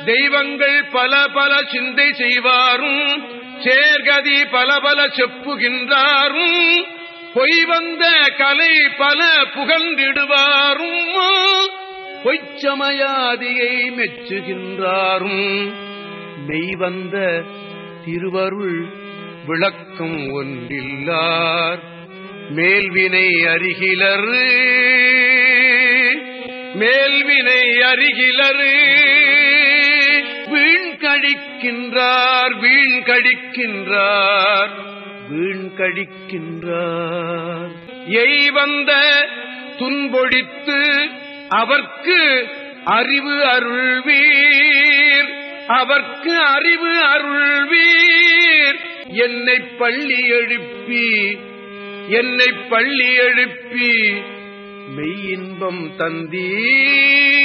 தெய்வங்கள் பல பல சிந்தை செய்வாரும் சேர்கதி பல பல செப்புகின்றாரும் பொய் வந்த கலை பல புகழ்ந்திடுவாரும் பொய்ச்சமயாதியை மெச்சுகின்றாரும் மெய்வந்த திருவருள் விளக்கம் ஒன்றில்லார் மேல்வினை அருகிலர் மேல்வினை அருகிலர் வீண்கழிக்கின்றார் வீண்கழிக்கின்றார் வீண்கழிக்கின்றார் எய்வந்த துன்பொழித்து அவர்க்கு அறிவு அருள்வீர் அவர்க்கு அறிவு அருள்வீர் என்னை பள்ளி எழுப்பி மெய் இன்பம் தந்தீர்